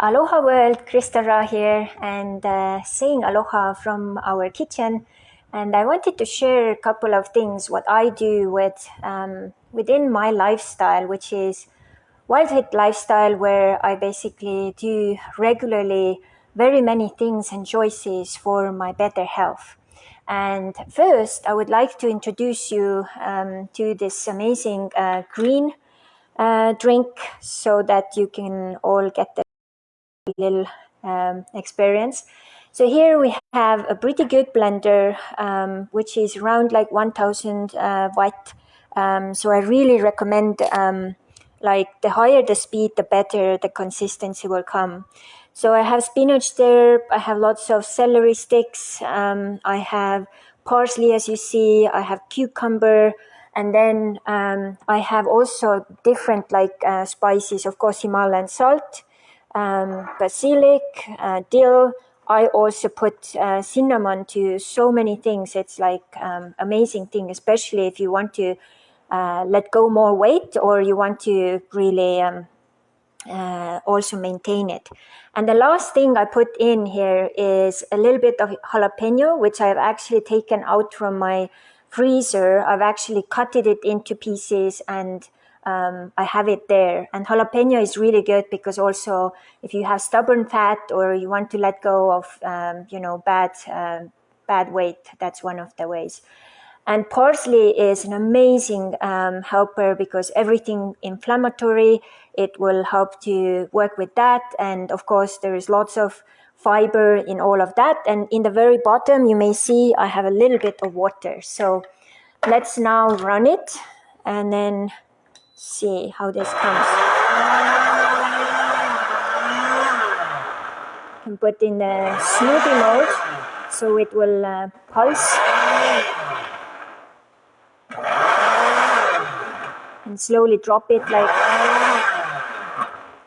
Aloha world, Krista Ra here, and saying aloha from our kitchen. And I wanted to share a couple of things, what I do within my lifestyle, which is wild hit lifestyle, where I basically do regularly very many things and choices for my better health. And first, I would like to introduce you to this amazing green drink so that you can all get the little experience. So here we have a pretty good blender, which is around like 1000 watt. So I really recommend, like the higher the speed, the better the consistency will come. So I have spinach there, I have lots of celery sticks, I have parsley as you see, I have cucumber, and then I have also different like spices, of course Himalayan salt, basilic, dill. I also put cinnamon to so many things. It's like amazing thing, especially if you want to let go more weight or you want to really also maintain it. And the last thing I put in here is a little bit of jalapeno, which I've actually taken out from my freezer. I've actually cut it into pieces and I have it there. And jalapeno is really good because also if you have stubborn fat or you want to let go of bad weight, that's one of the ways. And parsley is an amazing helper because everything inflammatory, it will help to work with that. And of course, there is lots of fiber in all of that. And in the very bottom, you may see I have a little bit of water. So let's now run it and then see how this comes. You can put in the smoothie mode so it will pulse. And slowly drop it like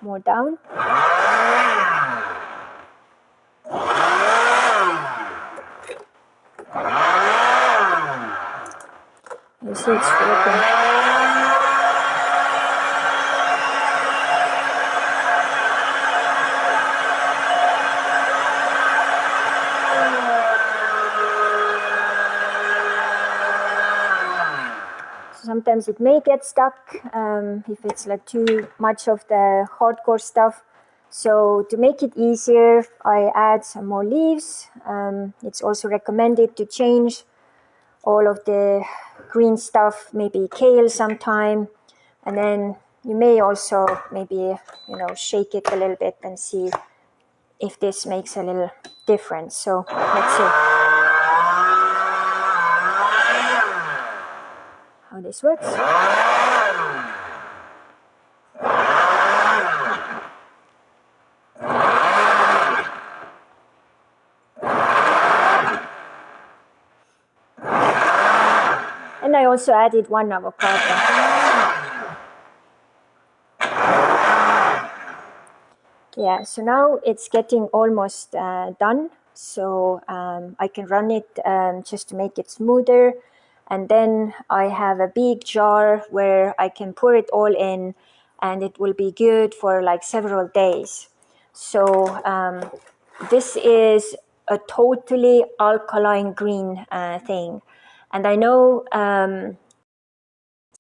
more down. You see it's working. Sometimes it may get stuck if it's like too much of the hardcore stuff. So to make it easier, I add some more leaves. It's also recommended to change all of the green stuff, maybe kale sometime. And then you may also maybe, shake it a little bit and see if this makes a little difference. So let's see how this works. And I also added one avocado. Yeah, so now it's getting almost done. So I can run it just to make it smoother. And then I have a big jar where I can pour it all in and it will be good for like several days. So this is a totally alkaline green thing. And I know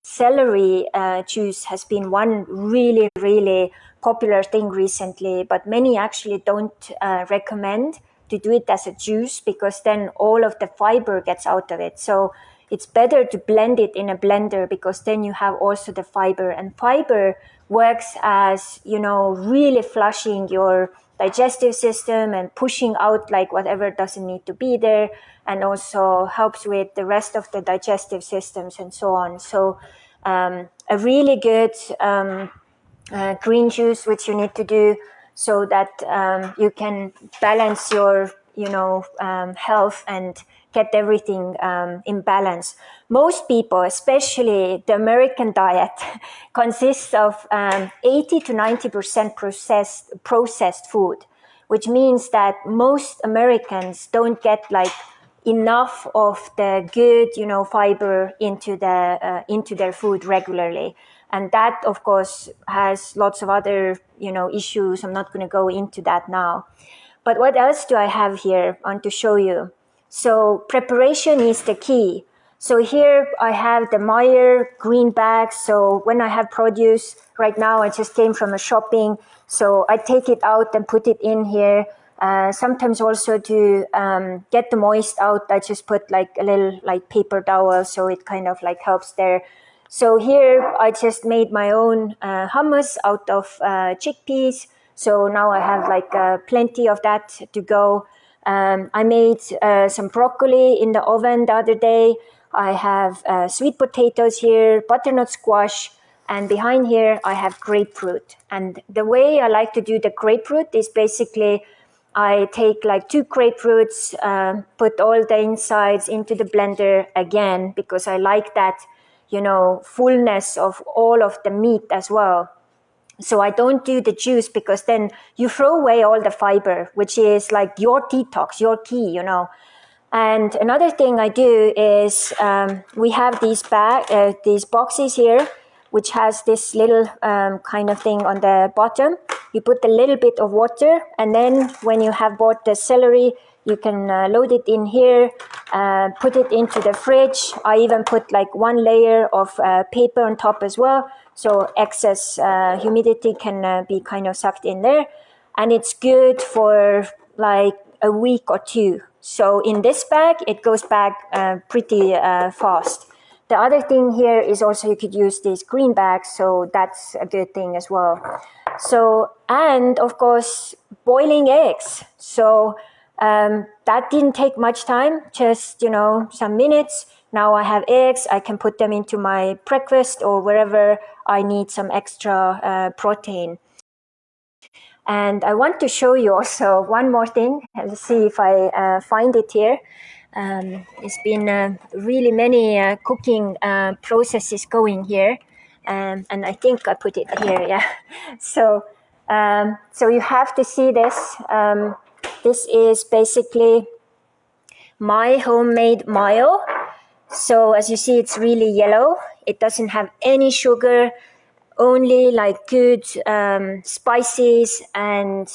celery juice has been one really, really popular thing recently, but many actually don't recommend to do it as a juice because then all of the fiber gets out of it. So it's better to blend it in a blender because then you have also the fiber, and fiber works as, really flushing your digestive system and pushing out like whatever doesn't need to be there, and also helps with the rest of the digestive systems and so on. So a really good green juice, which you need to do so that you can balance your health and get everything in balance. Most people, especially the American diet, consists of 80 to 90% processed food, which means that most Americans don't get like enough of the good, fiber into their food regularly. And that, of course, has lots of other, issues. I'm not going to go into that now. But what else do I have here? I want to show you. So preparation is the key. So here I have the Meyer green bags. So when I have produce, right now I just came from a shopping. So I take it out and put it in here. Sometimes also to get the moist out, I just put like a little like paper towel, so it kind of like helps there. So here I just made my own hummus out of chickpeas. So now I have like plenty of that to go. I made some broccoli in the oven the other day. I have sweet potatoes here, butternut squash, and behind here I have grapefruit. And the way I like to do the grapefruit is basically I take like 2 grapefruits, put all the insides into the blender again, because I like that, fullness of all of the meat as well. So I don't do the juice, because then you throw away all the fiber, which is like your detox, your key, And another thing I do is we have these boxes here, which has this little kind of thing on the bottom. You put a little bit of water, and then when you have bought the celery, you can load it in here, put it into the fridge. I even put like 1 layer of paper on top as well, so excess humidity can be kind of sucked in there. And it's good for like a week or 2. So in this bag, it goes back pretty fast. The other thing here is also you could use these green bags, so that's a good thing as well. So, and of course, boiling eggs. So that didn't take much time, just, some minutes. Now I have eggs, I can put them into my breakfast or wherever I need some extra protein. And I want to show you also one more thing. Let's see if I find it here. It's been really many cooking processes going here. And I think I put it here, yeah. So you have to see this. This is basically my homemade mayo. So as you see, it's really yellow. It doesn't have any sugar, only like good spices and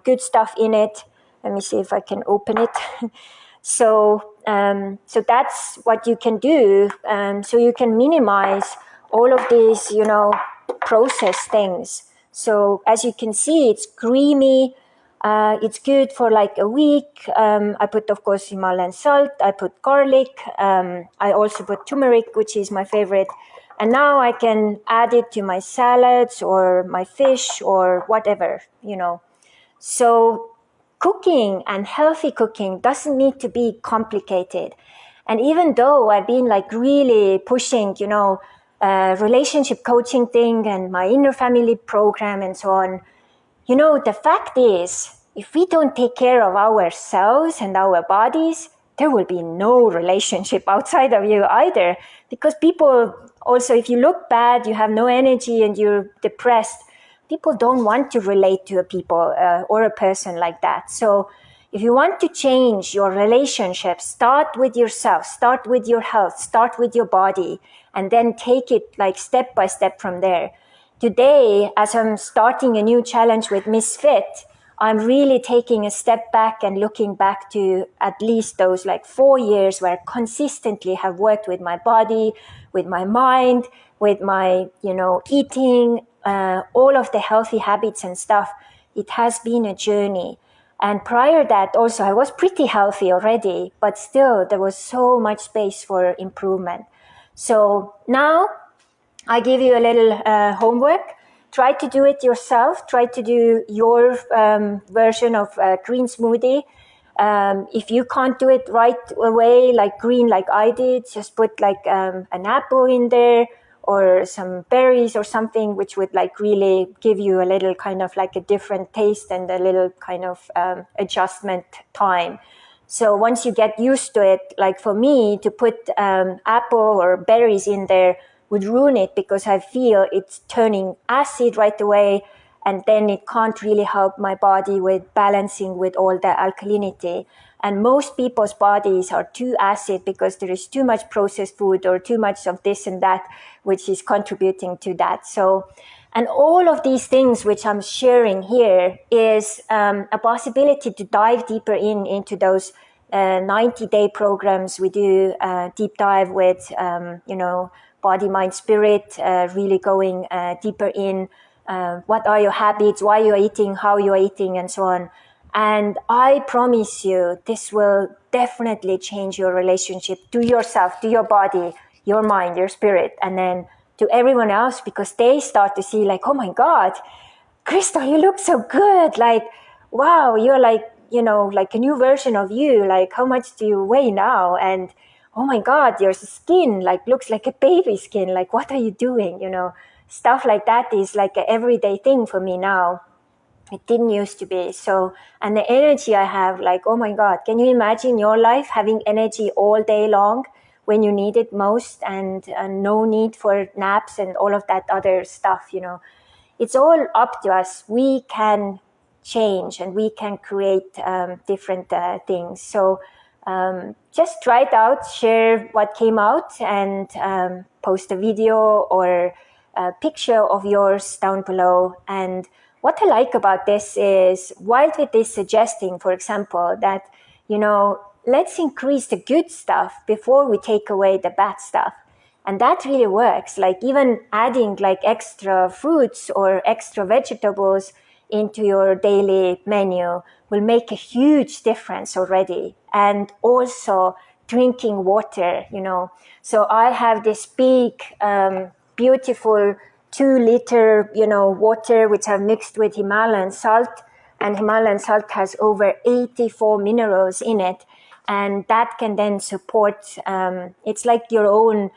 good stuff in it. Let me see if I can open it. So that's what you can do. So you can minimize all of these processed things. So as you can see, it's creamy. It's good for like a week. I put, of course, Himalayan salt. I put garlic. I also put turmeric, which is my favorite. And now I can add it to my salads or my fish or whatever, So cooking and healthy cooking doesn't need to be complicated. And even though I've been like really pushing, relationship coaching thing and my inner family program and so on, the fact is, if we don't take care of ourselves and our bodies, there will be no relationship outside of you either. Because people also, if you look bad, you have no energy and you're depressed, people don't want to relate to a people or a person like that. So if you want to change your relationship, start with yourself, start with your health, start with your body, and then take it like step by step from there. Today, as I'm starting a new challenge with Misfit, I'm really taking a step back and looking back to at least those like 4 years where I consistently have worked with my body, with my mind, with my, eating, all of the healthy habits and stuff. It has been a journey. And prior to that also, I was pretty healthy already, but still there was so much space for improvement. So now I give you a little homework. Try to do it yourself. Try to do your version of green smoothie. If you can't do it right away, like green, like I did, just put like an apple in there or some berries or something, which would like really give you a little kind of like a different taste and a little kind of adjustment time. So once you get used to it, like for me, to put apple or berries in there would ruin it, because I feel it's turning acid right away, and then it can't really help my body with balancing with all the alkalinity. And most people's bodies are too acid because there is too much processed food or too much of this and that, which is contributing to that. So, and all of these things which I'm sharing here is a possibility to dive deeper into those 90-day programs. We do deep dive with, body, mind, spirit, really going deeper in what are your habits, why you're eating, how you're eating, and so on. And I promise you, this will definitely change your relationship to yourself, to your body, your mind, your spirit, and then to everyone else, because they start to see like, oh my God, Crystal, you look so good. Like, wow, you're like, like a new version of you. Like, how much do you weigh now? And oh my God, your skin like looks like a baby skin. Like, what are you doing? Stuff like that is like an everyday thing for me now. It didn't used to be. So, and the energy I have, like, oh my God, can you imagine your life having energy all day long when you need it most, and no need for naps and all of that other stuff, It's all up to us. We can change and we can create different things. So just try it out, share what came out, and post a video or a picture of yours down below. And what I like about this is, Wildwit is suggesting, for example, that, let's increase the good stuff before we take away the bad stuff. And that really works. Like even adding like extra fruits or extra vegetables into your daily menu will make a huge difference already. And also drinking water, So I have this big, beautiful 2-liter, water, which I've mixed with Himalayan salt. And Himalayan salt has over 84 minerals in it. And that can then support, it's like your own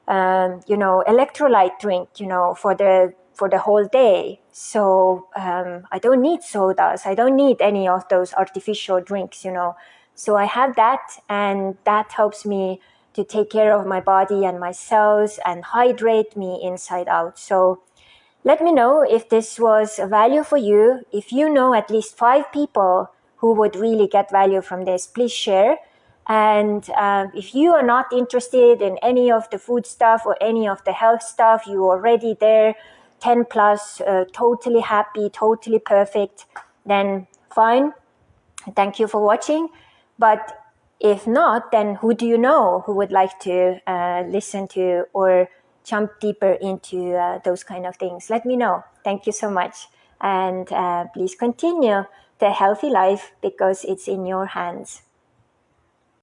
electrolyte drink, for the whole day. So I don't need sodas. I don't need any of those artificial drinks, So I have that, and that helps me to take care of my body and my cells and hydrate me inside out. So let me know if this was a value for you. If you know at least 5 people who would really get value from this, please share. And if you are not interested in any of the food stuff or any of the health stuff, you're already there, 10 plus, totally happy, totally perfect, then fine. Thank you for watching. But if not, then who do you know who would like to listen to or jump deeper into those kind of things? Let me know. Thank you so much. And please continue the healthy life, because it's in your hands.